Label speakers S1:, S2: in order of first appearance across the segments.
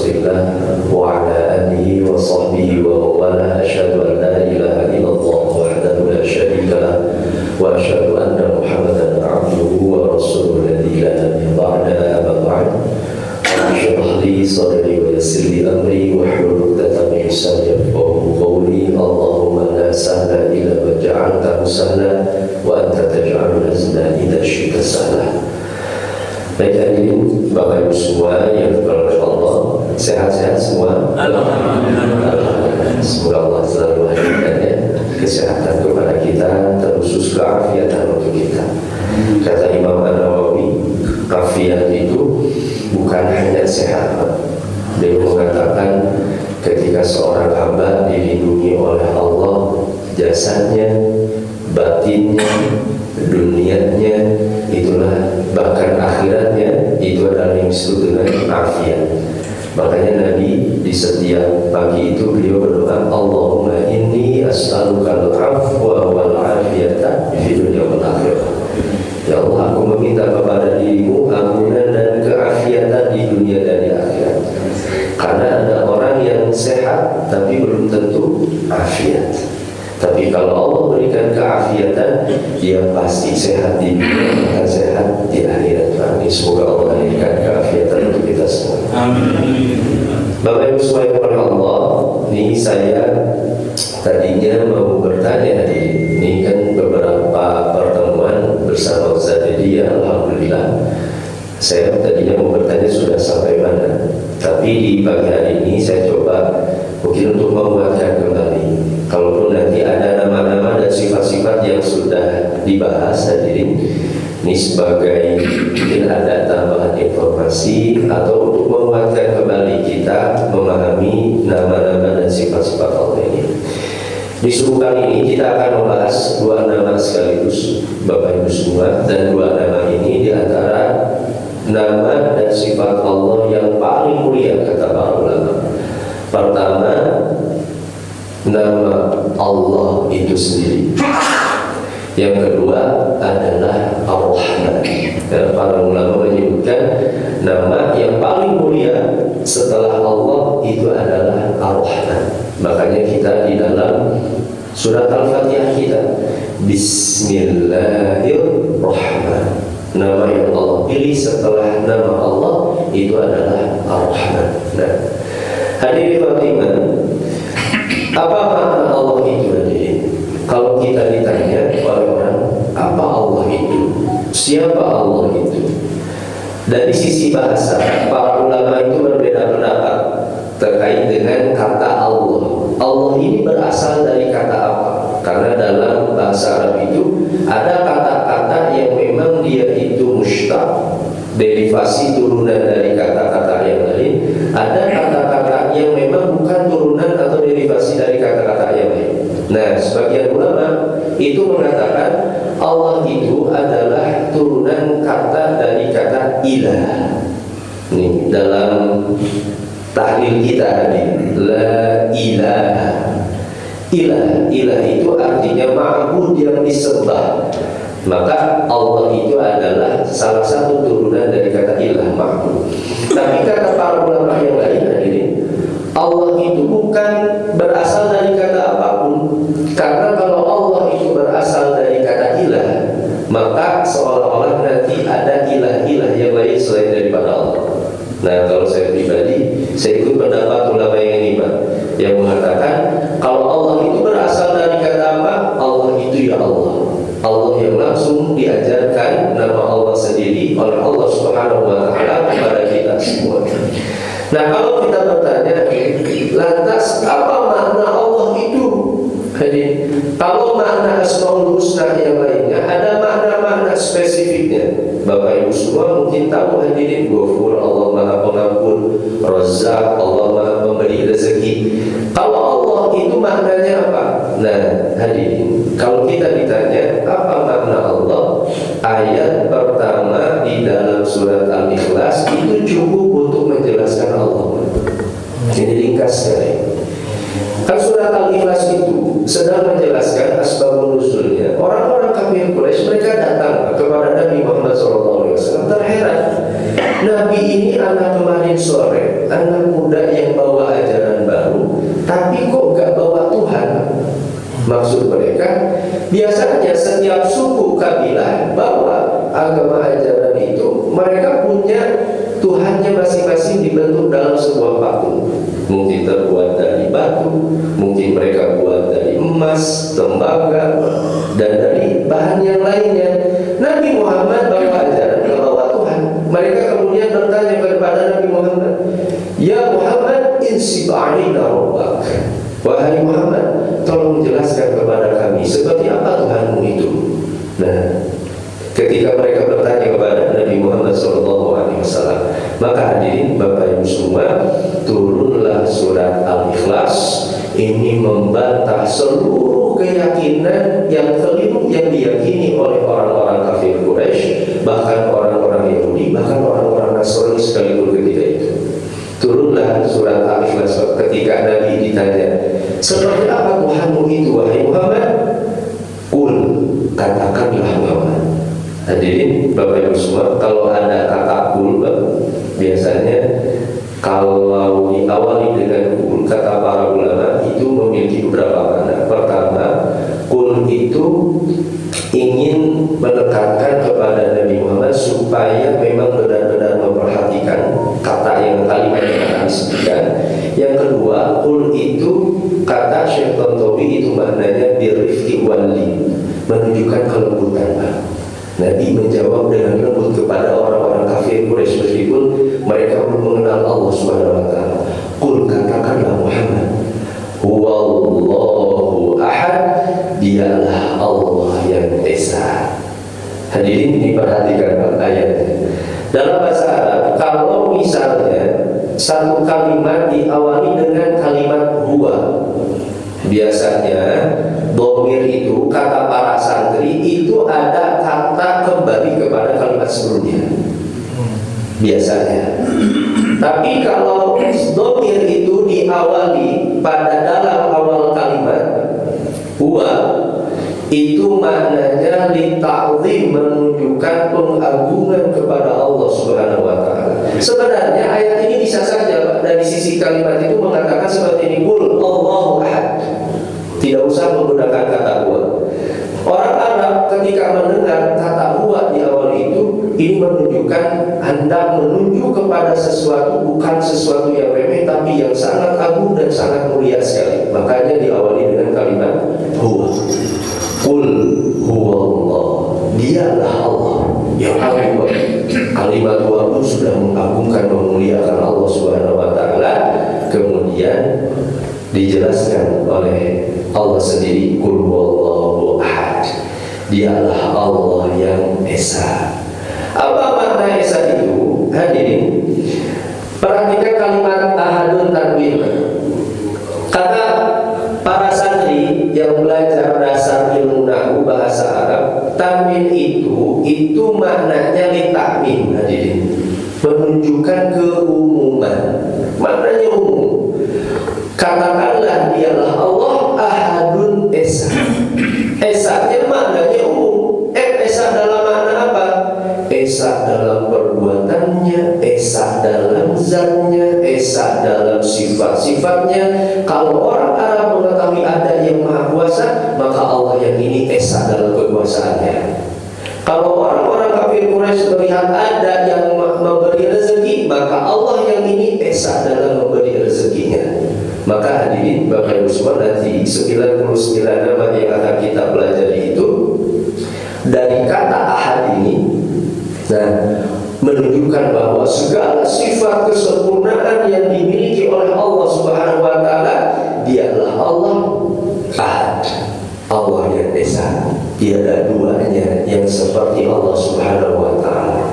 S1: Rasulillah wa ala alihi wa sahbihi wa mawala. Asyhadu an la ilaha illallah wahdahu la syarika lah wa asyhadu anna Muhammadan abduhu wa rasuluhu alladzi la nabiyya ba'da. Amma ba'd. Shrah li sadri wa yassir li amri wahlul 'uqdatam min lisani yafqahu qawli. Allahumma la sahla illa ma ja'altahu sahlan wa anta taj'alul hazna idza syi'ta sahlan. Baik hadirin Bapak Ibu semua yang diberkahi Allah, sehat-sehat semua. Alhamdulillah. Semoga Allah selalu memberikan kesehatan kepada kita, terkhusus keafiatan untuk kita. Kata Imam An-Nawawi, afiat itu bukan hanya sehat. Dia mengatakan ketika seorang hamba dilindungi oleh Allah, jasadnya, batinnya, dunianya, itulah bahkan akhiratnya, itu adalah yang disebut dengan afiat. Makanya Nabi di setiap pagi itu beliau berdoa, Allahumma inni as'alukal afwa wal afiyata fi dunya wal akhirah. Ya Allah, aku meminta kepada dirimu ampunan dan keafiatan di dunia dan di akhirat. Karena ada orang yang sehat tapi belum tentu afiat. Tapi kalau Allah berikan keafiatan, dia pasti sehat di dunia dan sehat di akhirat. Amin. Semoga Allah berikan keafiatan untuk kita semua. Amin. Bapak Ibu sekalian oleh Allah, ini saya tadinya mau bertanya ini kan beberapa pertemuan bersama Ustaz Dedi, alhamdulillah. Saya tadinya mau bertanya sudah sampai mana, tapi di pagi hari ini saya coba mungkin untuk menguatkan kembali. Kalaupun nanti ada nama-nama dan sifat-sifat yang sudah dibahas hadirin, ini sebagai mungkin ada tambahan informasi atau untuk menguatkan kembali kita memahami nama-nama dan sifat-sifat Allah ini. Di subuh kali ini kita akan membahas dua nama sekaligus Bapak Ibu semua, dan dua nama ini diantara nama dan sifat Allah yang paling mulia kata para ulama. Pertama, nama Allah itu sendiri. Yang kedua adalah Ar-Rahman. Dan para ulama menyebutkan nama yang paling mulia setelah Allah itu adalah Ar-Rahman. Makanya kita di dalam surat Al-Fatihah kita, Bismillahirrahmanirrahim. Nama yang Allah pilih setelah nama Allah itu adalah Ar-Rahman. Nah, hadirin Fatimah, apa makna Allah itu hadirin? Kalau kita ditanya oleh orang, apa Allah itu? Siapa Allah itu? Dari sisi bahasa, para ulama itu berbeda pendapat terkait dengan kata Allah. Allah ini berasal dari kata apa? Karena dalam bahasa Arab itu ada kata-kata yang memang dia itu mushtaq, derivasi turunan dari kata-kata yang lain. Ada kata-kata yang memang bukan turunan atau derivasi dari kata-kata yang lain. Nah, sebagian ulama itu mengatakan Allah itu adalah turunan kata dari kata ilah. Ini dalam tahlil kita ini, la ilaha. Ilah itu artinya ma'bud yang disembah. Maka Allah itu adalah salah satu turunan dari kata ilah, ma'bud. Tapi kata para ulama yang lain hadirin, Allah itu bukan berasal dari kata apapun. Karena kalau Allah itu berasal dari kata ilah, maka seolah-olah nanti ada ilah-ilah yang lain selain daripada Allah. Nah, kalau saya pribadi, saya ikut pendapat ulama yang ini, Pak, yang mengatakan kalau Allah itu berasal dari kata apa? Allah itu ya Allah. Allah yang langsung diajarkan nama Allah sendiri oleh Allah Subhanahu wa taala kepada kita semua. Nah, kalau kita bertanya, lantas apa makna Allah itu? Jadi, kalau makna Asmaul Husna yang lainnya ada makna-makna spesifiknya. Bapak Ibu semua mungkin tahu hadirin, Ghafur, Allah Maha Pengampun, Razzaq, Allah Maha Pemberi rezeki. Kalau Allah itu maknanya apa? Nah, hadirin, kalau kita ditanya apa makna Allah, ayat pertama di dalam surat Al-Ikhlas itu cukup untuk menjelaskan Allah. Ini ringkas sekali. Kan surat Al-Ikhlas itu sedang menjelaskan asbabun nuzulnya. Orang-orang kafir Quraisy mereka datang kepada Nabi Muhammad SAW terheran. Nabi ini anak kemarin sore, anak muda yang bawa ajaran baru, tapi kok gak bawa Tuhan? Maksud mereka, biasanya setiap suku kabilah bawa agama ajaran itu, mereka punya Tuhannya masing-masing dibentuk dalam sebuah patung. Mungkin terbuat dari batu, mungkin mereka buat dari emas, tembaga, dan dari bahan yang lainnya. Nabi Muhammad bawa ajaran, bawa Tuhan. Mereka kemudian bertanya kepada Nabi Muhammad, "Ya Muhammad, insib alina rabbak." Wahai Muhammad, tolong jelaskan kepada kami seperti apa Tuhanmu itu. Nah, ketika mereka bertanya kepada Nabi Muhammad SAW, maka hadirin Bapak Ibu semua, turunlah surat Al-Ikhlas. Ini membantah seluruh keyakinan yang keliru yang diyakini oleh orang-orang kafir Quraisy, bahkan orang-orang Yahudi, bahkan orang-orang Nasrani sekalipun ketika itu. Turunlah surat Al-Ikhlas ketika Nabi ditanya, seperti apa Tuhanmu itu wahai Muhammad? Qul, katakanlah Muhammad. Hadirin Bapak Ibu semua, kalau ada kata qul, biasanya kalau diawali dengan qul, kata para ulama itu memiliki beberapa makna. Pertama, qul itu ingin menekankan kepada Nabi Muhammad supaya memang benar-benar memperhatikan kalimat yang akan disebutkan. Yang kedua, qul itu kata Syekh Tontowi itu maknanya birrifqi wali, menunjukkan kelembutan. Nabi menjawab dengan lembut kepada orang-orang kafir Quraisy meskipun mereka belum mengenal Allah Subhanahu wa taala. Qul, katakanlah Muhammad, huwallahu ahad, dialah Allah yang esa. Hadirin diperhatikan ayatnya. Dalam bahasa Arab, kalau misalnya satu kalimat diawali dengan kalimat huwa, biasanya dhamir itu, kata para santri itu ada kata kembali kepada kalimat sebelumnya biasanya. Tapi kalau dhamir itu diawali pada dalam awal kalimat huwa, itu maknanya lita'zim, menunjukkan pengagungan kepada Allah Subhanahu wa taala. Sebenarnya ayat ini bisa saja dari sisi kalimat itu mengatakan seperti ini, qul Allahu ahad. Tidak usah menggunakan kata huwa. Orang Arab ketika mendengar kata huwa di awal itu, ini menunjukkan hendak menunjuk kepada sesuatu, bukan sesuatu yang remeh, tapi yang sangat agung dan sangat mulia sekali. Makanya diawali dengan kalimat huwa. Qul huwallah, dialah Allah yang agung. Kalimat huwa pun sudah mengagungkan, memuliakan Allah Subhanahu wa taala. Kemudian dijelaskan oleh Allah sendiri, qul huwallahu ahad, dialah Allah yang esa. Apa makna esa itu? Hadirin, perhatikan kalimat ahadun tanwin. Kata para santri yang belajar dasar ilmu nahwu bahasa Arab, tanwin itu maknanya litakmin. Hadirin, menunjukkan keumuman, maknanya umum. Katakanlah dialah Allah ahadun esa. Esanya maknanya umum. Esa dalam makna apa? Esa dalam perbuatannya, esa dalam zatnya, esa dalam sifat-sifatnya. Kalau orang Arab mengetahui ada yang maha kuasa, maka Allah yang ini esa dalam kekuasaannya. Kalau orang-orang kafir Quraisy melihat ada yang memberi rezeki, maka Allah yang ini esa dalam memberi rezekinya. Maka hadirin Bapak Ibu semua, nanti 99 nama yang akan kita pelajari itu dari kata ahad ini, nah, menunjukkan bahwa segala sifat kesempurnaan yang dimiliki oleh Allah Subhanahu wa taala, dialah Allah ahad, Allah yang esa, tiada duanya yang seperti Allah Subhanahu wa taala.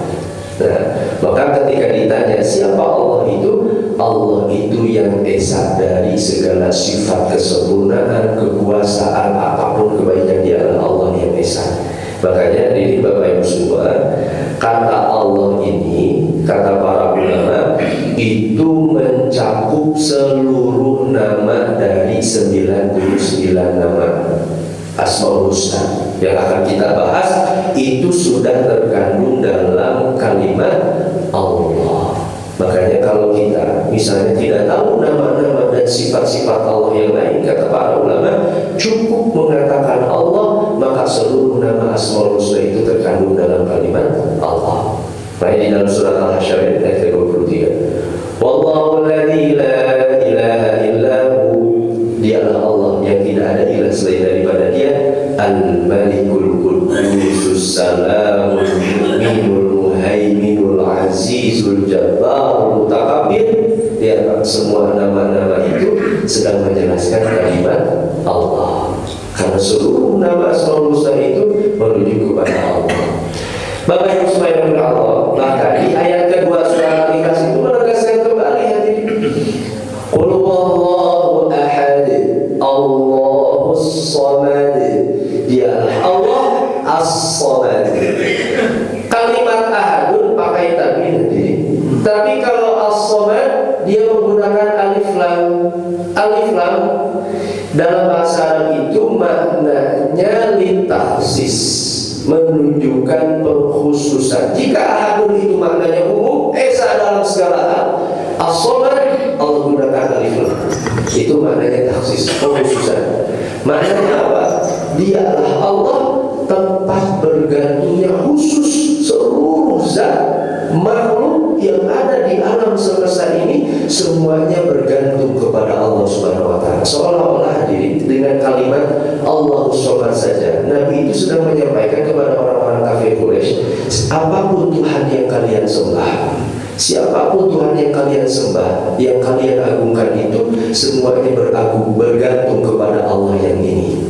S1: Nah, maka ketika ditanya siapa Allah itu, Allah itu yang esa dari segala sifat kesempurnaan, kekuasaan, apapun kebaikan, dialah Allah yang esa. Makanya ini Bapak Ibu semua, kata Allah ini, kata para ulama, itu mencakup seluruh nama dari 99 nama Asmaul Husna. yang akan kita bahas itu sudah terkandung dalam kalimat Allah. Makanya kalau kita misalnya tidak tahu nama-nama dan sifat-sifat Allah yang lain, kata para ulama, cukup mengatakan Allah, maka seluruh nama Asmaul Husna itu terkandung dalam kalimat Allah. Baik di dalam surat Al-Hasyr ayat 23. Wallahu alladzi la ilaha illahu, dialah Allah yang tidak ada ilah selain daripada Dia, Al-Malikul Quddus Salamul Mu'minul Muhaiminul Azizul Jabbarul Mutakabbir. Ya, semua nama-nama itu sedang menjelaskan kalimat Allah, karena seluruh nama Asmaul Husna itu merujuk kepada Allah. Bapak Ibu sekalian Allah, maka di ayat kedua surah Al-Ikhlas itu menegaskan kembali hadirin, Qul huwallahu ahad, Allahus samad. Dialah Allah as-samad. Kalimat ahadun pakai tanwin, tapi kalau as-samad dia menggunakan alif lam. Alif lam dalam bahasa Arab itu maknanya litakhsis, menunjukkan perkhususan. Jika ahadun itu maknanya umum, esa dalam segala hal, as-samad Allah gunakan alif lam, itu maknanya takhsis, perkhususan. Maknanya apa? Dialah Allah, tempat bergantungnya khusus seluruh zat makhluk yang ada di alam semesta ini, semuanya bergantung kepada Allah Subhanahu wa Ta'ala. Seolah-olah dengan kalimat Allahus Samad saja, Nabi itu sedang menyampaikan kepada orang-orang kafir Quraisy, apapun Tuhan yang kalian sembah, siapapun Tuhan yang kalian sembah, yang kalian agungkan itu, semuanya bergantung kepada Allah yang ini.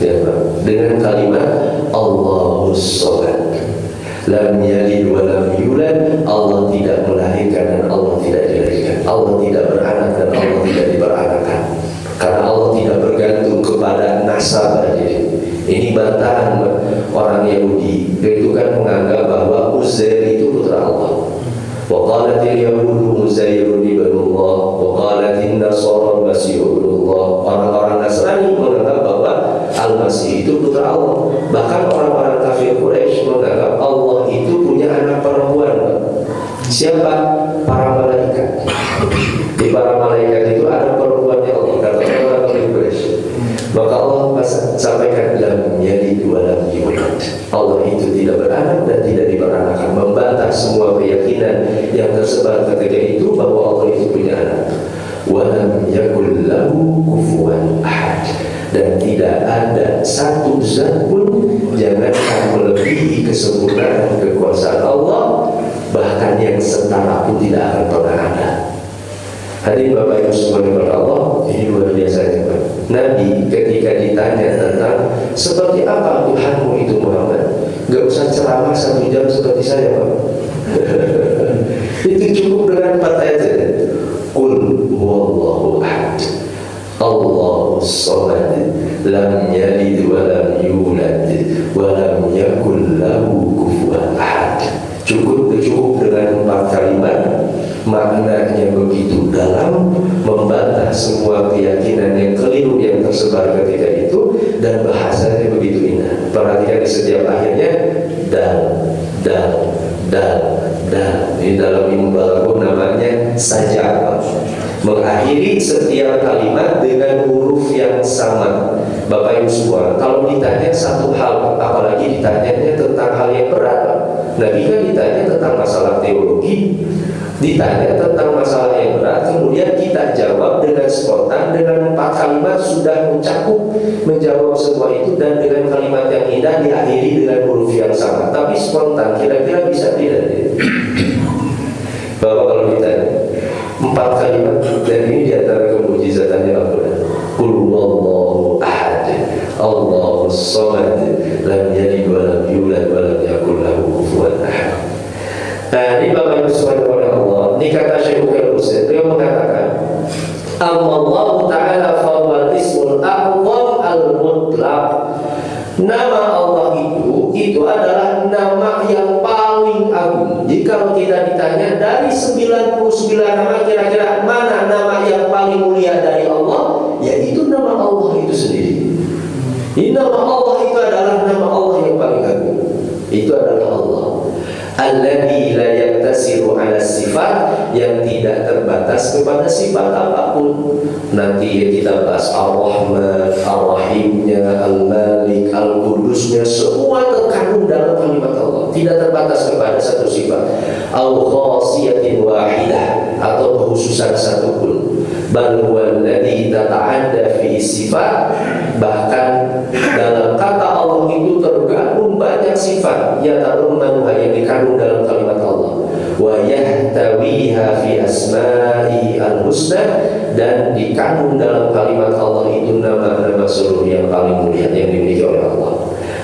S1: Ya, dengan kalimat Allahus Samad, lam yalid wa lam yulad, Allah tidak melahirkan dan Allah tidak dilahirkan, Allah tidak beranak dan Allah tidak diberanakan, karena Allah tidak bergantung kepada nasab. Ini bantahan orang Yahudi, itu kan menganggap bahwa Uzair itu putra Allah. Wa qalatil yahudu Uzairun ibnullah wa qalatin nasara al-masih ibnullah. Orang-orang Nasrani menganggap bahwa Al-Masih itu putra Allah. Bahkan orang-orang kafir Quraisy menganggap Allah itu punya anak perempuan. Siapa? Para malaikat. Di para malaikat itu ada perempuannya Allah, kata orang kafir Quraisy. Maka Allah sampaikan lam yalid wa lam yulad, Allah itu tidak beranak dan tidak diberanakan, membantah semua keyakinan yang tersebar ketika itu bahwa Allah itu punya anak. Wa lam yakul lahu kufuwan ahad, dan tidak ada satu zat pun jangankan melebihi kesempurnaan kekuasaan Allah, bahkan yang setara pun tidak akan pernah ada. Hadirin Bapak Ibu sekalian Allah, ini luar biasa ya Pak. Nabi ketika ditanya tentang seperti apa Tuhanmu itu Muhammad, gak usah ceramah 1 jam seperti saya Pak. Itu cukup dengan 4 ayat saja. Qul huwallahu ahad, Allahus samad, lam yalid wa lam yulad wa lam yakul lahu kufuwan ahad. Cukup dengan 4 kalimat, maknanya begitu dalam, membantah semua keyakinan yang keliru yang tersebar ketika itu, dan bahasanya begitu indah. Perhatikan di setiap akhirnya dan. Ini dalam ilmu balaghah namanya saja'ah, mengakhiri setiap kalimat dengan huruf yang sama. Bapak Ibu semua, kalau ditanya satu hal, apalagi ditanyanya tentang hal yang berat, Nabi kan ditanya tentang masalah teologi, ditanya tentang masalah yang berat, kemudian kita jawab dengan spontan, dengan 4 kalimat sudah menjawab semua itu, dan dengan kalimat yang indah diakhiri dengan huruf yang sama, tapi spontan. Kira-kira bisa tidak? Bapak kalau ditanya 4 kalimat, dan ini diantara kemujizatannya Al-Quran. Qul huwallahu ahad, Allahus samad, lam yalid wa lam yulad wa lam yakul lahu kufuwan ahad. Nah, ini Bapak Ibu sekalian Allah, ini kata Syekh Al-Utsaimin, beliau mengatakan, Allah Ta'ala fawwal ismul a'zam al-mutlaq. Nama Allah itu adalah nama yang paling agung. Jika kita ditanya dari 99 nama, kira-kira mana nama yang paling mulia dari Allah, yaitu nama Allah itu sendiri. Ini nama Allah itu adalah nama itu adalah Allah. Alladzi la yaktasiru ala sifat, yang tidak terbatas kepada sifat apapun. Nanti kita bahas Ar-Rahman, Ar-Rahimnya, Al-Malik, Al-Qudusnya, semua terkandung dalam kalimat Allah, tidak terbatas kepada satu sifat. Au khasiyatin wahidah, atau kekhususan satu pun. Bal huwa alladzi tata'adda fi sifat, bahkan dalam kata Allah itu tergabung banyak sifat, ya tarunnaha, yang dikandung dalam kalimat Allah. Wa yahtawiha fi asma'i al-husna, dan dikandung dalam kalimat Allah itu nama-nama seluruh yang paling mulia yang dimiliki oleh Allah.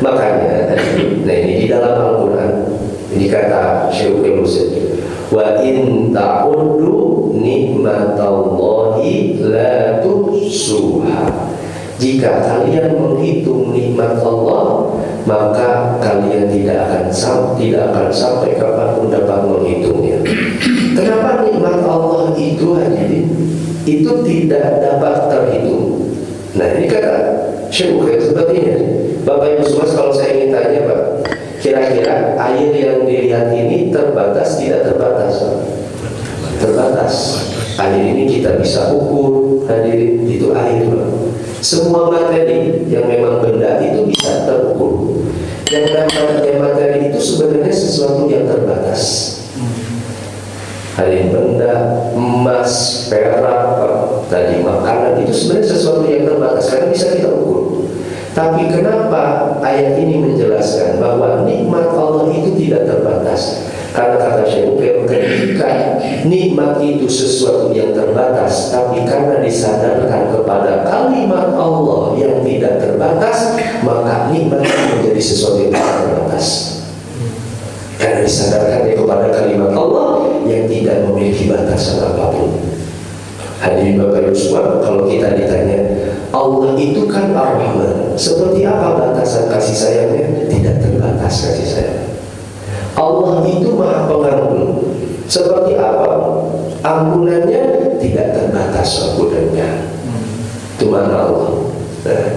S1: Makanya, nah ini di dalam Al-Quran ini kata Syekh Al-Musid, wa in ta'uddu nikmatallahi la tuhsuha. Jika kalian menghitung nikmat Allah, maka kalian tidak akan sampai kapanpun dapat menghitungnya. Kenapa nikmat Allah itu hadirin itu tidak dapat terhitung? Nah ini kata Syekh sepertinya, Bapak Ibu semua, kalau saya ingin tanya Pak, kira-kira air yang dilihat ini terbatas tidak terbatas? Terbatas. Air ini kita bisa ukur, hadirin, itu air Pak. Semua materi yang memang benda itu bisa terukur. Yang namanya materi itu sebenarnya sesuatu yang terbatas. Hadirin, benda, emas, perak, tadi makanan, itu sebenarnya sesuatu yang terbatas karena bisa kita ukur. Tapi kenapa ayat ini menjelaskan bahwa nikmat Allah itu tidak terbatas? Karena kata Syekh, ketika nikmat itu sesuatu yang terbatas, tapi karena disadarkan kepada kalimat Allah yang tidak terbatas, maka nikmat itu menjadi sesuatu yang tidak terbatas. Karena disadarkan kepada kalimat Allah yang tidak memiliki batasan apapun. Hadirin Bapak Ibu semua, kalau kita ditanya Allah itu kan Ar-Rahman, seperti apa batasan kasih sayangnya? Tidak terbatas kasih sayang. Allah itu Maha Pengampun, seperti apa ampunannya? Tidak terbatas ampunannya. Itu mana Allah. Nah,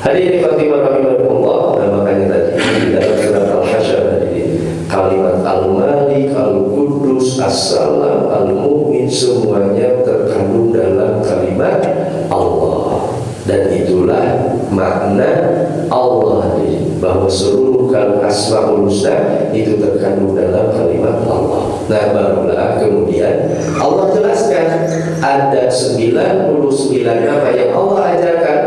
S1: hadirin Fatimah rahimahullah, nah makanya tadi di dalam surat Al-Hasyr tadi kalimat Al-Malik, Al-Qudus, As-Salam, Al-Mu'min, semuanya terkandung dalam kalimat Allah. Dan itulah makna Allah ini, bahwa seluruh Asmaul Husna itu terkandung dalam kalimat Allah. Nah barulah kemudian Allah jelaskan ada 99 nama yang Allah ajarkan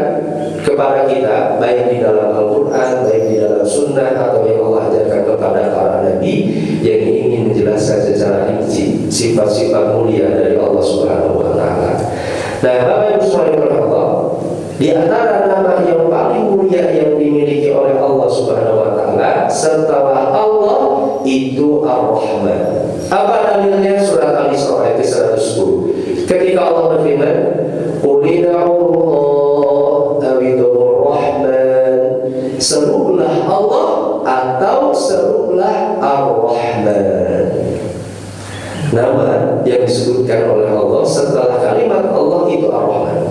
S1: kepada kita, baik di dalam Al-Quran, baik di dalam Sunnah, atau yang Allah ajarkan kepada para Nabi yang ingin menjelaskan secara rinci sifat-sifat mulia dari Allah Subhanahu Wa Taala. Nah Bapak Ibu sekalian Allah, di antara nama yang paling mulia yang dimiliki oleh Allah Subhanahu Wa Taala setelah Allah itu Ar-Rahman. Apa dalilnya? Surat Al-Isra ayat 110. Ketika Allah berfirman, "Qul Allah awidhur Rahman." Serulah Allah atau serulah Ar-Rahman. Nama yang disebutkan oleh Allah setelah kalimat Allah itu Ar-Rahman.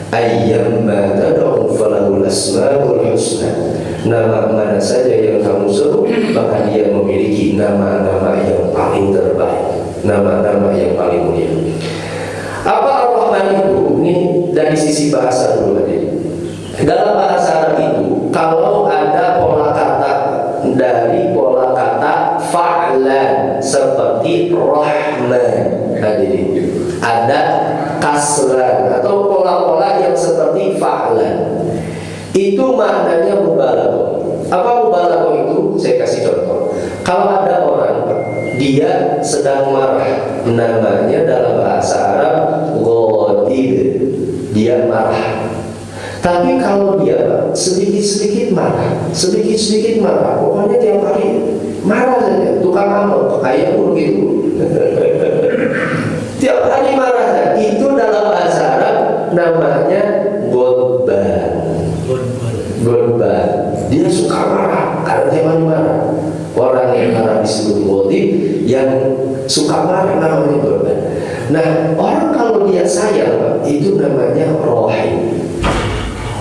S1: Ayyamma tad'u falahul asmaul husna. Nama mana saja yang kamu seru, maka dia memiliki nama-nama yang paling terbaik, nama-nama yang paling mulia. Apa Ar-Rahman itu? Ini dari sisi bahasa dulu tadi. Dalam bahasa Arab itu, kalau ada pola kata dari pola kata fa'lan seperti Rahman, ada kasran atau pola-pola yang seperti fa'lan, itu maknanya mubalaghah. Apa mubalaghah itu? Saya kasih contoh. Kalau ada orang dia sedang marah, namanya dalam bahasa Arab ghadib, dia marah. Tapi kalau dia sedikit-sedikit marah, pokoknya tiap hari marah saja, tukang ngambek, kayak pun gitu. Tiap hari marah saja. Itu dalam bahasa Arab namanya ghadban. Dia suka marah karena tiap hari marah. Orang yang marah disebut ghadib, yang suka marah namanya ghadban. Nah, orang kalau dia sayang itu namanya rahim.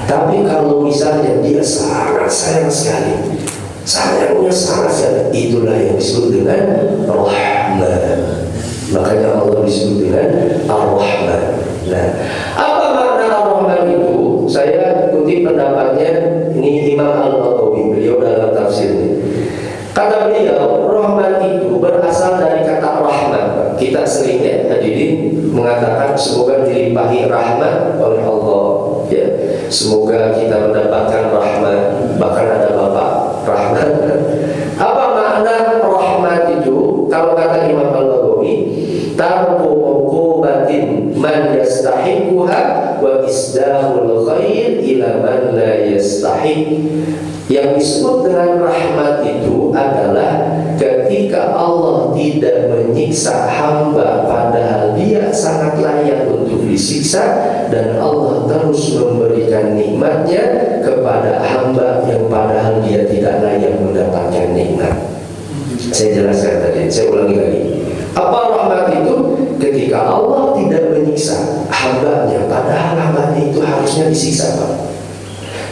S1: Tapi kalau misalnya dia sangat sayang sekali, sayangnya sangat, itulah yang disebut dengan Rahman. Makanya Allah disebut dengan Ar-Rahman. Nah, apa makna Ar-Rahman itu? Saya kutip pendapatnya ini Imam Al-Baghawi, beliau dalam tafsirnya. Kata beliau, Rahman itu berasal dari kata rahmat. Kita seringnya hadirin mengatakan semoga dilimpahi rahmat oleh Allah, ya. Semoga kita mendapatkan rahmat. Bahkan ada Bapak rahmat. Apa makna rahmat itu? Kalau kata Imam Al-Baghawi, tarku uqubatin man yastahiquha wa isdahul khair ila man la yastahiq. Yang disebut dengan rahmat itu adalah ketika Allah tidak menyiksa hamba padahal dia sangat layak untuk disiksa, dan Allah terus memberikan nikmatnya kepada hamba yang padahal dia tidak layak mendapatkan nikmat. Saya jelaskan tadi, saya ulangi lagi. Apa rahmat itu? Ketika Allah tidak menyiksa hambanya padahal hambanya itu harusnya disiksa, Pak.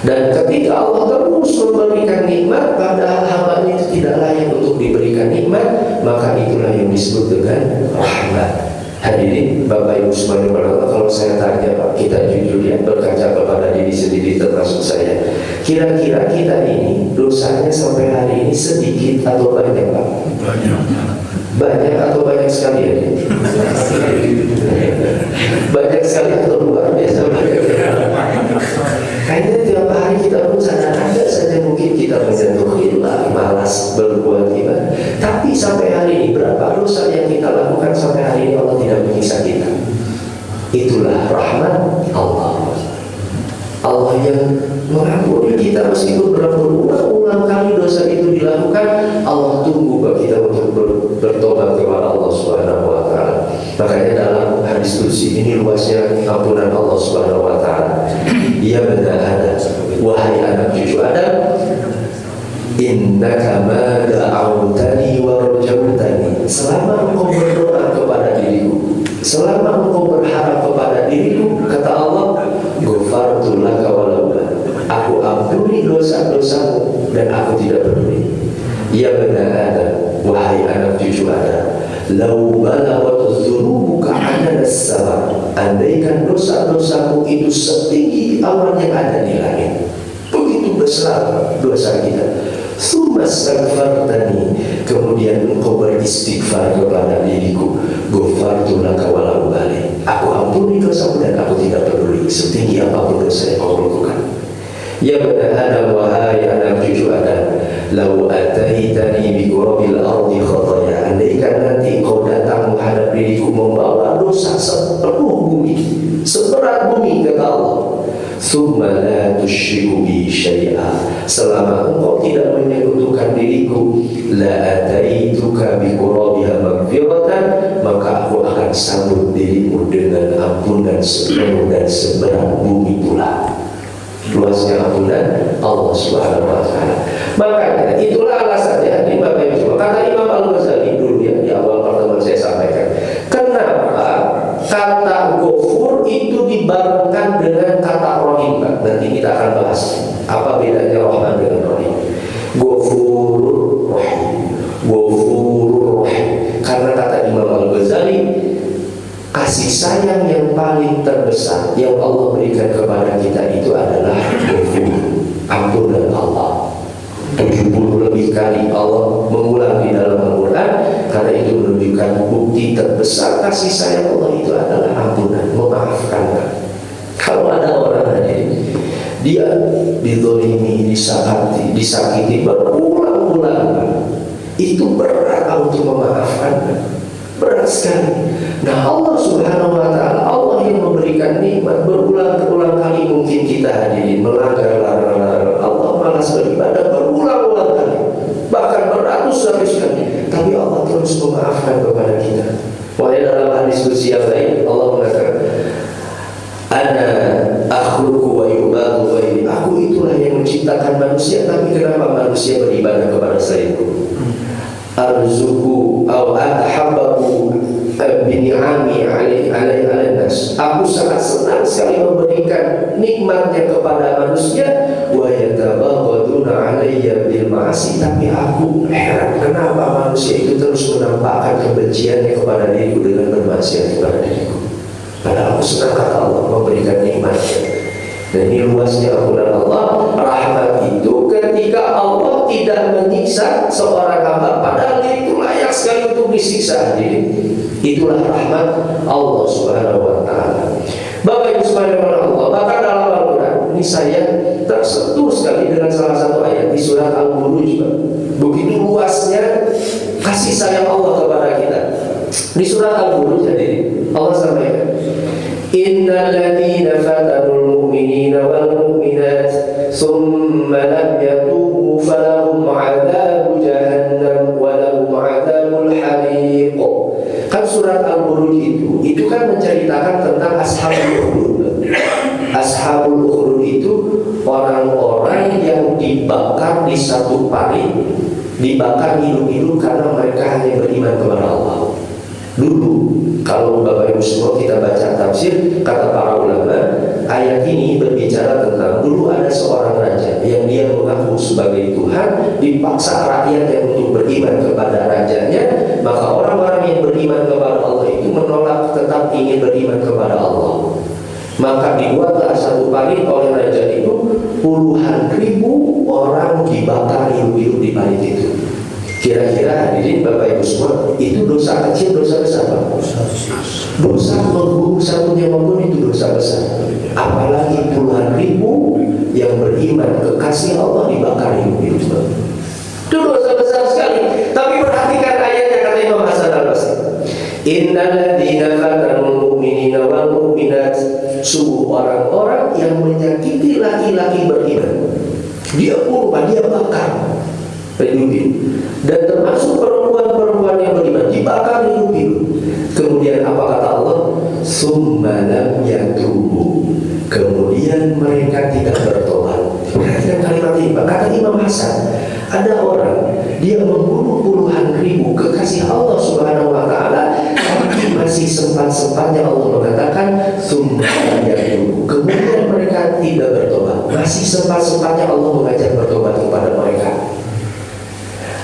S1: Dan ketika Allah terus memberikan nikmat padahal hambanya itu tidak layak untuk diberikan nikmat, maka itulah yang disebut dengan rahmat. Hadirin Bapak Ibu semuanya, kalau saya tanya Pak, kita jujur ya, berkaca kepada diri sendiri termasuk saya, kira-kira kita ini dosanya sampai hari ini sedikit atau banyak, Pak? Banyak atau banyak sekali ya? Banyak sekali atau luar biasa banyak? Kayaknya tiap hari kita pun ada saja mungkin kita menyentuh ilah, malas berbuat ibadah. Tapi sampai hari ini berapa dosa yang kita lakukan sampai hari ini Allah tidak menyiksa kita? Itulah rahmat Allah. Allah yang mengampuni kita meskipun berulang-ulang kali dosa itu dilakukan. Allah tunggu bagi kita untuk bertobat kepada Allah Subhanahu wa taala. Makanya dalam hadis qudsi ini luasnya ampunan Allah Subhanahu wa taala. Ya bani Adam, wahai anak cucu Adam, innaka ma da'awtani wa rajawtani. Selama engkau berdoa kepada diriku, selama engkau berharap kepada diriku, kata Allah, ghafartu laka walau aku ampuni dosa-dosamu dan aku tidak peduli. Ya bani Adam, wahai anak cucu Adam, lau balaghat dzunubuka 'ala as-sama', andaikan dosa-dosamu itu setinggi awan yang ada di langit, begitu besar dosa kita, tsumma astaghfartani, kemudian engkau beristighfar kepada diriku, ghafartu laka walau bali, aku ampuni dosamu dan aku tidak peduli setinggi apapun dosa yang kau lakukan. Ya bani Adam, wahai anak cucu Adam, lau ataitani bi qurabil ardi khataya, andaikan nanti kau datang menghadap diriku membawa dosa sepenuh bumi, seberat bumi, kata Allah, tsumma la tusyriku bi syai'a, selama engkau tidak menyekutukan diriku, la ataituka bi qurabiha maghfiratan, maka aku akan sambut dirimu dengan ampunan sepenuh dan seberat bumi pula. Luasnya ampunan Allah Subhanahu wa taala. Makanya itulah alasannya di Bapak Ibu. Kata Imam Al-Ghazali dulu ya, di awal pertemuan saya sampaikan, kenapa kata ghafur itu dibarengkan dengan kata rahim, Pak? Nanti kita akan bahas apa bedanya Rahman dengan Rahim. Ghafurur Rahim, Ghafurur Rahim. Karena kata Imam Al-Ghazali, kasih sayang yang paling terbesar yang Allah berikan kepada kita itu adalah ghafur, ampunan Allah. 70 lebih kali Allah mengulang di dalam Al-Quran, karena itu menunjukkan bukti terbesar kasih sayang Allah itu adalah ampunan, memaafkan. Kalau ada orang dia dizalimi, disakiti berulang-ulang, itu berat untuk memaafkan, berat sekali. Nah, Allah Subhanahu wa taala, Allah yang memberikan nikmat berulang-ulang kali. Mungkin kita hadirin melanggar larangan Allah, malas beribadah berulang-ulang kali, bahkan beratus-ratus kali, tapi Allah terus memaafkan kepada kita. Makanya dalam hadis qudsi yang lain Allah mengatakan, ana akhluqu wa yubadu ghairi, aku itulah yang menciptakan manusia, tapi kenapa manusia beribadah kepada selainku? Arzuku au atahabbaku bini'ami alaihi nas, aku sangat senang sekali memberikan nikmatnya kepada manusia, wa yatabaghadun yamurruna alayya bil ma'asi, tapi aku heran kenapa manusia itu terus menampakkan kebenciannya kepada diriku dengan bermaksiat kepada diriku. Padahal aku senang kata Allah memberikan nikmatnya. Dan ini luasnya ampunan Allah. Rahmat itu ketika Allah tidak menyiksa seorang hamba padahal dia itu layak sekali untuk disiksa. Jadi itulah rahmat Allah Subhanahu wa taala. Bapak Ibu subhanahu Allah, bahkan dalam Al-Quran ini saya tersentuh sekali dengan salah satu ayat di surat Al-Buruj. Begitu luasnya kasih sayang Allah kepada kita. Di surat Al-Buruj jadi Allah sampaikan, innal ladzina fatanul mu'minina wal mu'minat tsumma lam yatubu falahum 'adzabu jahannam wa lahum 'adzabul hariq. Kan surat Al-Buruj itu kan menceritakan tentang ashabul ukhdud. Ashabul ukhdud itu orang-orang yang dibakar di satu parit, dibakar hidup-hidup karena mereka hanya beriman kepada Allah. Dulu kalau Bapak Ibu semua kita baca tafsir, kata para ulama, ayat ini berbicara tentang dulu ada seorang raja yang dia mengaku sebagai Tuhan, dipaksa rakyatnya untuk beriman kepada rajanya. Maka orang-orang yang beriman kepada Allah itu menolak, tetap ingin beriman kepada Allah. Maka dibuatlah satu parit oleh raja itu, puluhan ribu orang dibakar hidup-hidup di parit itu. Kira-kira hadirin Bapak Ibu semua, itu dosa kecil, dosa besar Pak? Dosa membunuh satu nyawa pun itu dosa besar. Apalagi puluhan ribu yang beriman kekasih Allah dibakar hidup-hidup. Itu dosa besar sekali. Tapi perhatikan ayatnya, kata Imam Hasan Al-Basri, innal ladzina fatanul mu'minina wal mu'minat, sungguh orang-orang yang menyakiti laki-laki beriman, dia bunuh, dia bakar hidup-hidup. Dan termasuk perempuan-perempuan yang beriman dibakar hidup-hidup. Kemudian apa kata Allah? Summa lam yatubu, kemudian mereka tidak bertobat. Perhatikan kalimat ini, kata Imam Hasan, ada orang dia membunuh puluhan ribu kekasih Allah Subhanahu wa taala, tapi masih sempat-sempatnya Allah mengatakan summa lam yatubu, kemudian mereka tidak bertobat. Masih sempat-sempatnya Allah mengajak bertobat kepada mereka.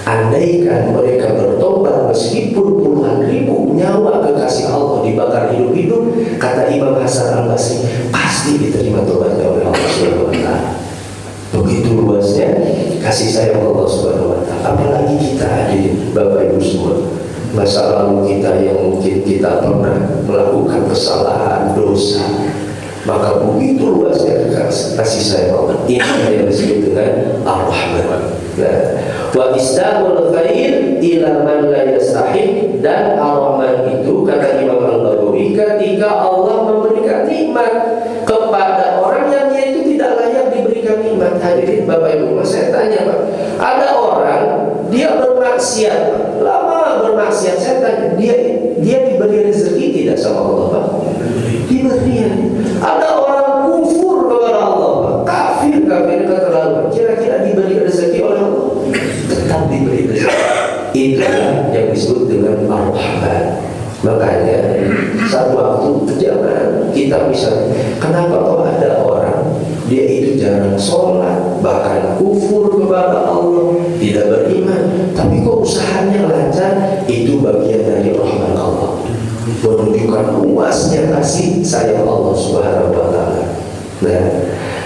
S1: Andaikan mereka bertobat meskipun puluhan ribu nyawa kekasih Allah dibakar hidup-hidup, kata Imam Hasan Al-Basri, pasti diterima tobatnya oleh Allah Subhanahu wa taala. Begitu luasnya kasih sayang Allah Subhanahu wa taala. Apalagi kita hadirin Bapak Ibu semua, masa lalu kita yang mungkin kita pernah melakukan kesalahan, dosa, maka begitu luasnya kasih sayang Allah. Ini yang disebut dengan Ar-Rahman. Wa istamul khair ila man la yastahiq, dan Ar-Rahman itu kata Imam Al-Baghawi ketika Allah memberikan nikmat kepada orang yang dia itu tidak layak diberikan nikmat. Hadirin Bapak Ibu, saya tanya Pak, ada orang dia bermaksiat, lama bermaksiat, saya tanya dia diberi rezeki tidak sama Allah Pak? Diberi. Ada orang kufur kepada Allah Pak, kafir keterlaluan, kira-kira diberi rezeki oleh Allah? Tetap diberi rezeki. Itulah yang disebut dengan Ar-Rahman. Makanya satu waktu jangan kita bisa, kenapa kok ada orang dia itu jarang sholat, bahkan kufur kepada Allah, tidak beriman, tapi kok usahanya lancar? Itu bagian dari rahmat Allah, menunjukkan luasnya kasih sayang Allah Subhanahu wa taala. Nah,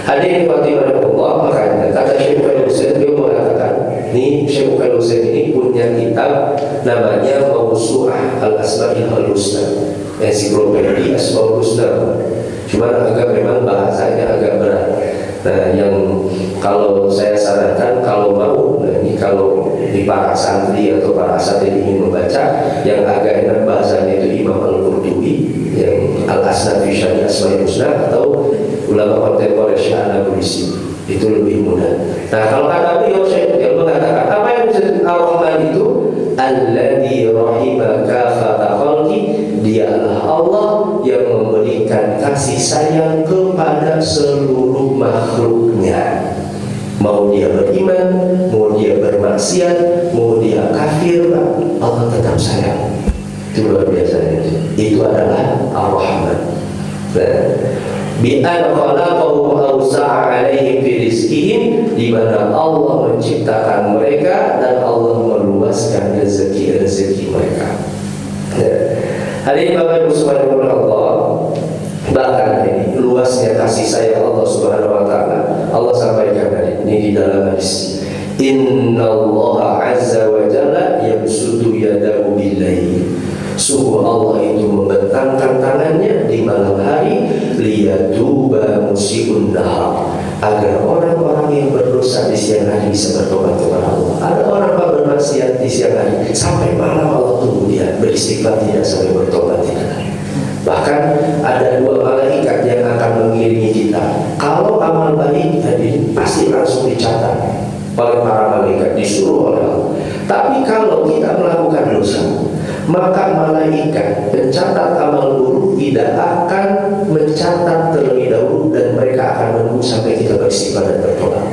S1: hadirin khotibah Allah, makanya kata Syekh Al-Utsaimin, dia mengatakan, ini Syekh Al-Utsaimin ini punya kitab namanya Mawsu'ah Al-Asma'il Husna, ensiklopedia Asmaul Husna. Cuma agak memang bahasanya agak berat. Nah, yang kalau saya sarankan kalau mau, nah ini kalau di para santri atau para asatidz ingin membaca, yang agak enak bahasanya itu Imam Al-Qurtubi yang Al-Asnad fi Syarh Asmaul Husna, atau ulama kontemporer Syekh itu lebih mudah. Nah, kalau kata beliau Syekh yang mengatakan apa yang disebut Ar-Rahman itu, alladzi rahima kafata khalqi, dialah Allah yang memberikan kasih sayang kepada seluruh makhluknya. Mau dia beriman, mau dia bermaksiat, mau dia kafir, Allah tetap sayang. Itu luar biasa. Itu adalah Ar-Rahman. Nah, bi an khalaqahum awsa'a 'alaihim fi rizqihim, di mana Allah menciptakan mereka dan Allah meluaskan rezeki mereka. Hadirin Bapak Ibu subhanahu Allah, bahkan ini luasnya kasih sayang Allah subhanahu wa ta'ala Allah sampaikan ini di dalam hadis, innallaha azza wa jalla yabsutu yadahu bil-lail, sungguh Allah itu membentangkan tangannya di malam hari, liyatuba musii'un nahar, agar orang-orang yang berdosa di siang hari bisa bertobat kepada Allah. Ada orang yang bermaksiat di siang hari, sampai malam Allah tunggu dia beristighfar tidak sampai bertobat tidak. Bahkan ada 2 malaikat yang akan mengiringi kita. Kalau amal baik tadi pasti langsung dicatat oleh para malaikat, disuruh oleh Allah. Tapi kalau kita melakukan dosa, maka malaikat pencatat amal buruk tidak akan mencatat terlebih dahulu, dan mereka akan menunggu sampai kita beristighfar dan bertobat.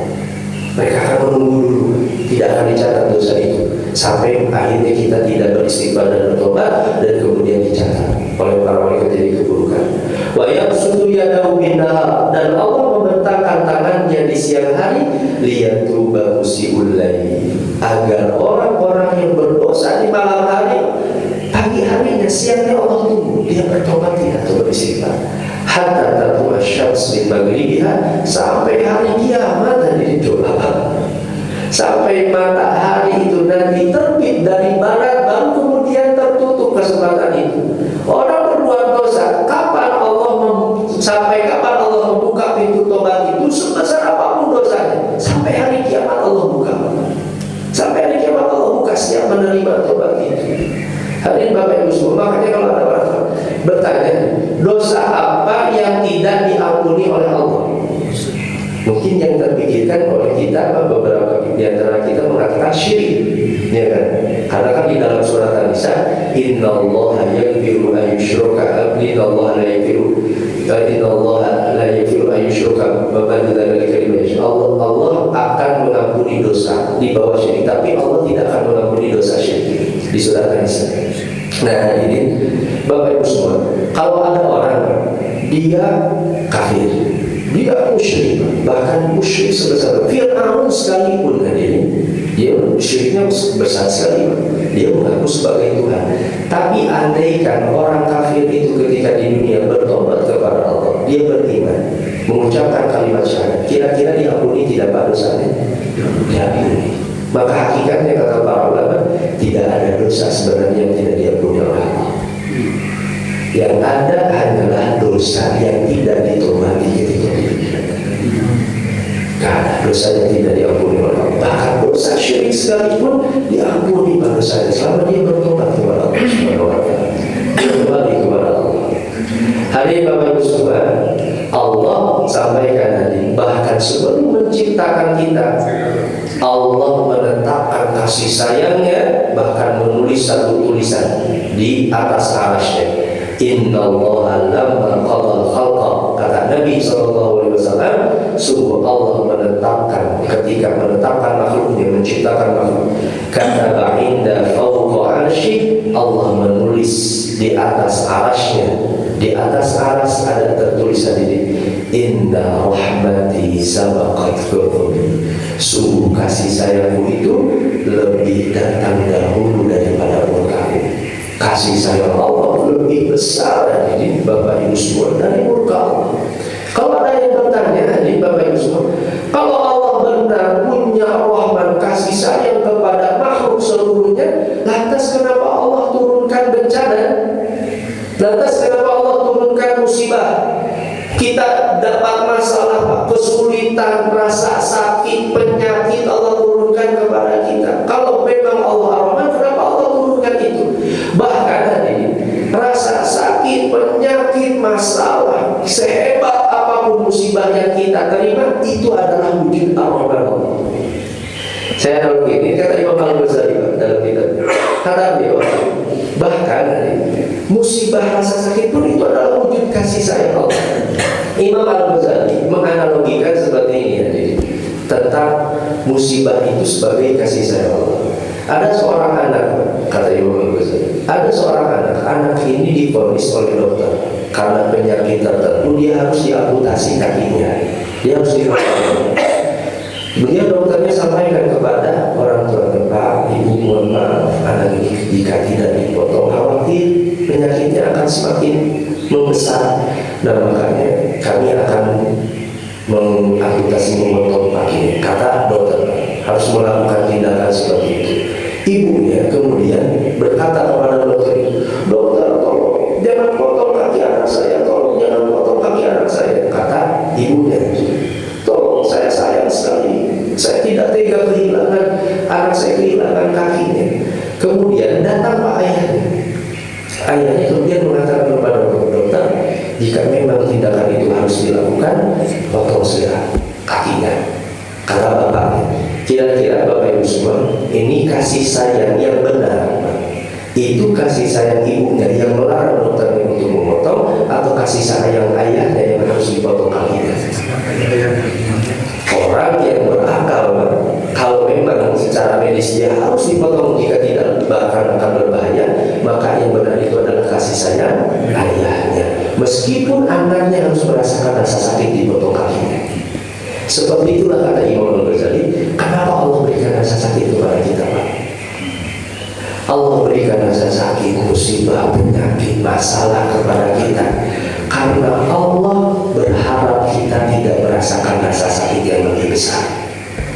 S1: Mereka akan menunggu dulu, tidak akan dicatat dosa itu sampai akhirnya kita tidak beristighfar dan bertobat, dan kemudian dicatat oleh para malaikat jadi keburukan. Wa yabsutu yadahu bin-nahar, dan Allah membentangkan tangannya di siang hari, liyatuba musii'ul lail, agar orang-orang yang berdosa di malam hari, pagi harinya, siangnya Allah tunggu dia bertobat tidak atau beristighfar. Hatta tatlu'a syams min maghribiha, sampai hari kiamat tadi dicoba, sampai matahari itu nanti terbit dari barat, baru kemudian tertutup kesempatan itu. Orang berbuat dosa, sampai kapan Allah membuka pintu tobat itu? Sebesar apapun dosanya, sampai hari kiamat Allah buka. Sampai hari kiamat Allah buka siap menerima tobat itu. Hadirin Bapak Ibu semua, makanya kalau ada orang bertanya, dosa apa yang tidak diampuni oleh Allah? Mungkin yang terpikirkan oleh kita, beberapa di antara kita mengatakan syirik, ya kan? Karena kan di dalam surat An-Nisa, innallaha yaghfiru an yushraka bihi, innallaha la yaghfiru an yushraka bihi, Allah akan mengampuni dosa di bawah syirik, tapi Allah tidak akan mengampuni dosa syirik di surat An-Nisa. Nah ini Bapak Ibu semua, kalau ada orang dia kafir, dia musyrik, bahkan musyrik sebesar Fir'aun sekalipun, hadirin, dia musyriknya besar sekali, dia mengaku sebagai Tuhan. Tapi andaikan orang kafir itu ketika di dunia bertobat kepada Allah, dia beriman, mengucapkan kalimat syahadat, kira-kira diampuni tidak Pak dosanya? Diampuni. Maka hakikatnya kata para ulama, tidak ada dosa sebenarnya yang tidak diampuni oleh Allah. Yang ada hanyalah dosa yang tidak ditobati ketika di dunia. Karena dosa yang tidak diampuni oleh Allah, bahkan dosa syirik sekalipun diampuni pada saya selama dia bertobat kepada Allah Subhanahu wa ta'ala, kembali kepada Allah. Hari Bapak Ibu semua, Allah sampaikan tadi, bahkan sebelum menciptakan kita, Allah menetapkan kasih sayangnya, bahkan menulis satu tulisan di atas arasy-Nya. Innallaha lamma qadal khalqa, kata Nabi SAW, sungguh Allah menetapkan, ketika menetapkan makhluknya, menciptakan makhluk, kata inda fawqa arsy, Allah menulis di atas arasy-Nya. Di atas aras ada tertulisan ini, inna rahmati sabaqat ghadabi, sungguh kasih sayangku itu lebih datang dahulu daripada murkaku. Kasih sayang Allah lebih besar dari Bapak Ibu semua dari murka Allah. Kalau ada yang bertanya dari Bapak Ibu semua, kalau Allah benar punya rahmat kasih sayang kepada makhluk seluruhnya, lantas kenapa Allah turunkan bencana? Lantas kenapa Allah turunkan musibah? Kita dapat masalah, kesulitan, rasa sakit, penyakit, Allah turunkan kepada kita. Kalau memang Allah Ar-Rahman, kenapa Allah turunkan itu? Bahkan ini rasa sakit, penyakit, masalah, sehebat apapun musibah yang kita terima, itu adalah wujud Ar-Rahman Allah. Saya tahu ini kata Imam Al-Ghazali dalam kitabnya. Kata beliau, bahkan musibah rasa sakit pun itu adalah wujud kasih sayang Allah. Imam Al-Ghazali menganalogikan seperti ini tentang musibah itu sebagai kasih sayang Allah. Ada seorang anak, kata Imam Al-Ghazali, ada seorang anak ini divonis oleh dokter karena penyakit tertentu dia harus diamputasi kakinya, dia harus dipotong. Kemudian dokternya sampaikan kepada orang tua, Pak, Ibu, mohon maaf, anak jika tidak dipotong khawatir penyakitnya akan semakin membesar, dan makanya kami akan mengamputasi, memotong kakinya. Kata dokter harus melakukan tindakan seperti itu. Ibunya kemudian berkata kepada dokter, dokter tolong jangan potong kaki anak saya, tolong jangan potong kaki anak saya. Kata ibunya, tolong, saya sayang sekali, saya tidak tega kehilangan anak saya, kehilangan kakinya. Kemudian datang pak ayahnya. Ayahnya kemudian mengatakan kepada dokter, jika memang tindakan itu harus dilakukan, potong saja kakinya. Kata bapaknya, kira-kira Bapak Ibu semua, ini kasih sayang yang benar, itu kasih sayang ibunya yang melarang dokternya untuk memotong, atau kasih sayang ayahnya yang harus dipotong kakinya? Orang yang berakal, kalau memang secara medis dia harus dipotong, jika tidak bahkan akan berbahaya, maka yang benar itu adalah kasih sayang ayahnya, meskipun anaknya harus merasakan rasa sakit dipotong kakinya. Seperti itulah kata Imam Al-Ghazali, kenapa Allah berikan rasa sakit kepada kita, Pak? Allah berikan rasa sakit, musibah, penyakit, masalah kepada kita karena Allah berharap kita tidak merasakan rasa sakit yang lebih besar.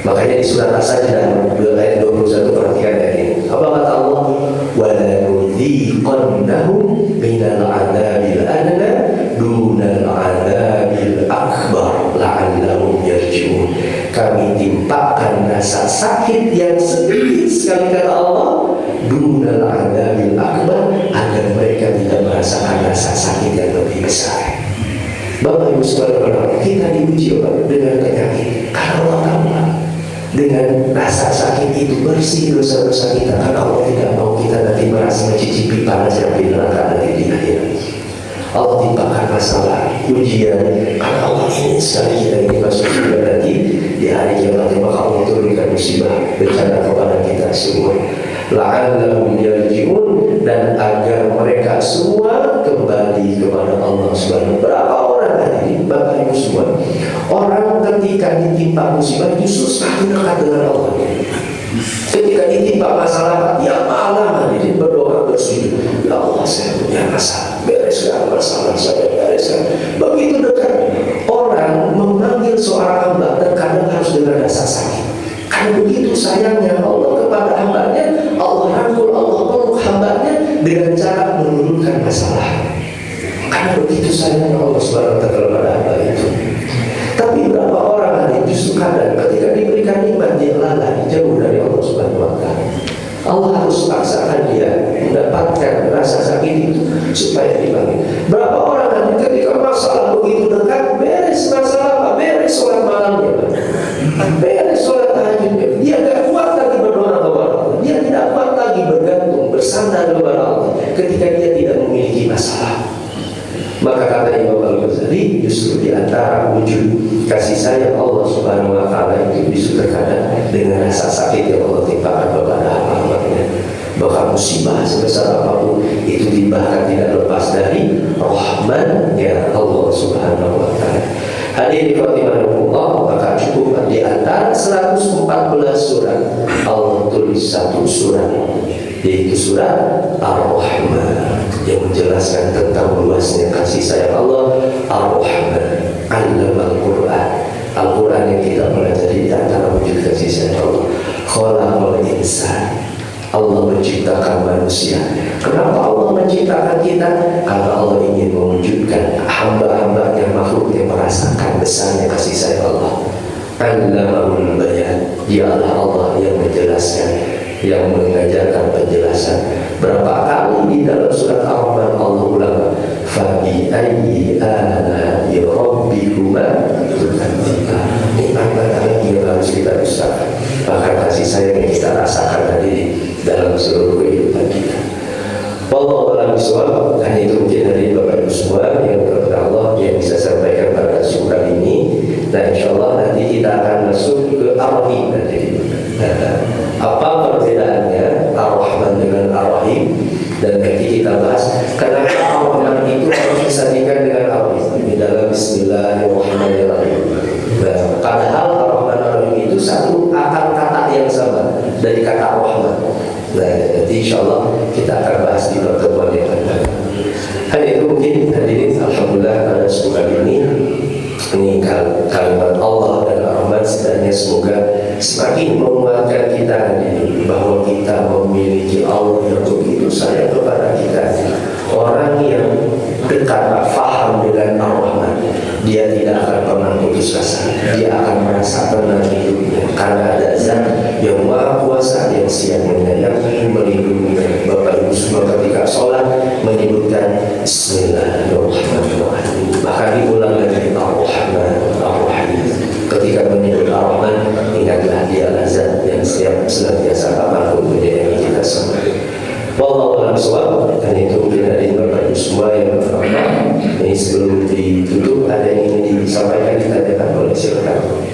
S1: Makanya di surat As-Sajdah ayat 21 perhatikan ayat ini. Apa kata Allah? Wa la nudhiqannahum minal 'adzabil adna dunal 'adzabil akbar la'allahum yarji'un. Kami timpakan rasa sakit yang sedikit sekali kata Allah, dunal 'adzabil akbar, agar mereka tidak merasakan rasa sakit yang lebih besar. Bapak Ibu saudara, kita diuji dengan penyakit karena Allah tahu dengan rasa sakit itu bersih dosa-dosa kita, karena Allah tidak mau kita nanti merasa mencicipi panas yang di neraka nanti di akhirat. Allah timpakan masalah, ujian, karena Allah ingin sekali kita ini masuk surga nanti di hari kiamat. Maka Allah turunkan musibah bencana kepada kita semua, la'allahum yarji'un, dan agar mereka semua kembali kepada Allah Subhanahu. Berapa orang tadi Bapak Ibu semua, orang ketika ditimpa musibah justru semakin dekat dengan Allah. Ketika ditimpa masalah, ya malam ini berdoa bersujud, ya Allah saya punya masalah, bereskan masalah saya, bereskan. Begitu dekat orang memanggil seorang hamba, terkadang harus dengan rasa sakit. Karena begitu sayangnya Allah kepada hambanya, Allah rangkul, Allah peluk hambanya dengan cara menurunkan masalah. Karena begitu sayangnya Allah SWT kepada hamba itu. Tapi berapa orang ada justru kadang ketika diberikan nikmat dia lalai, jauh dari Allah SWT. Allah harus paksakan dia mendapatkan rasa sakit itu supaya dibangun. Berapa orang ada ketika masalah begitu dekat, beres masalah, beres sholat malamnya, beres sholat tahajudnya, dia tidak kuat lagi berdoa kepada Allah, dia tidak kuat lagi bergantung, bersandar kepada Allah ketika dia tidak memiliki masalah. Maka kata Imam Al-Ghazali, justru di antara wujud kasih sayang Allah Subhanahu wa Ta'ala itu justru terkadang dengan rasa sakit yang Allah timpakan kepada hamba-hambanya. Bahkan musibah sebesar apapun itu bahkan tidak lepas dari rahmatnya Allah Subhanahu wa Ta'ala. Hadirin rahimakumullah, maka cukup di antara 114 surat Allah tulis satu surat, yaitu surat Ar-Rahman, yang menjelaskan tentang luasnya kasih sayang Allah. Ar-Rahman, Allamal Quran, Al-Quran yang kita pelajari di antara wujud kasih sayang Allah. Khalaqal insan, Allah menciptakan manusia. Kenapa Allah menciptakan kita? Karena Allah ingin mewujudkan hamba-hambanya, makhluk yang merasakan besarnya kasih sayang Allah. Allamahul bayan, dialah Allah yang menjelaskan, yang mengajarkan penjelasan. Berapa kali di dalam surat Ar-Rahman Allah ulang, fabi ayyi ala'i rabbikuma tukadziban. Nikmat mana lagi yang harus kita dustakan? Bahkan kasih sayang yang kita rasakan tadi dalam seluruh kehidupan kita. Wallahu a'lam bishawab. Hanya itu mungkin dari Bapak Ibu semua yang berkenan Allah yang bisa sampaikan pada kesempatan ini. Nah, insyaallah nanti kita akan masuk ke Ar-Rahim nanti. Apa perbedaannya Ar-Rahman dengan Ar-Rahim, dan nanti kita bahas kenapa Ar-Rahman itu harus disandingkan Bismillahirrahmanirrahim. Nah, padahal Ar-Rahman Ar-Rahim itu satu akar kata yang sama dari kata Rahman. Nah, jadi insyaallah kita akan bahas di pertemuan yang akan datang. Hari itu mungkin hadirin, alhamdulillah pada kesempatan ini kalimat Allah dan Ar-Rahman sebenarnya semoga semakin menguatkan kita hadirin bahwa kita memiliki Allah yang begitu sayang kepada kita. Orang yang dekat faham dengan Ar-Rahman, dia tidak akan pernah putus asa, dia akan merasa tenang hidupnya karena ada Zat yang Maha Kuasa yang siap menyayangi, melindungi. Bapak Ibu semua ketika sholat menyebutkan Bismillahirrahmanirrahim, bahkan diulang lagi Ar-Rahman Ar-Rahim. Ketika menyebut Ar-Rahman, ingatlah dia Zat yang siap senantiasa apapun menyayangi kita semua. Wallahu a'lam bishawab. Dan itu mungkin ada Bapak Ibu semua yang berfaham. Ini sebelum ditutup ada yang ingin disampaikan, ditanyakan, boleh silakan.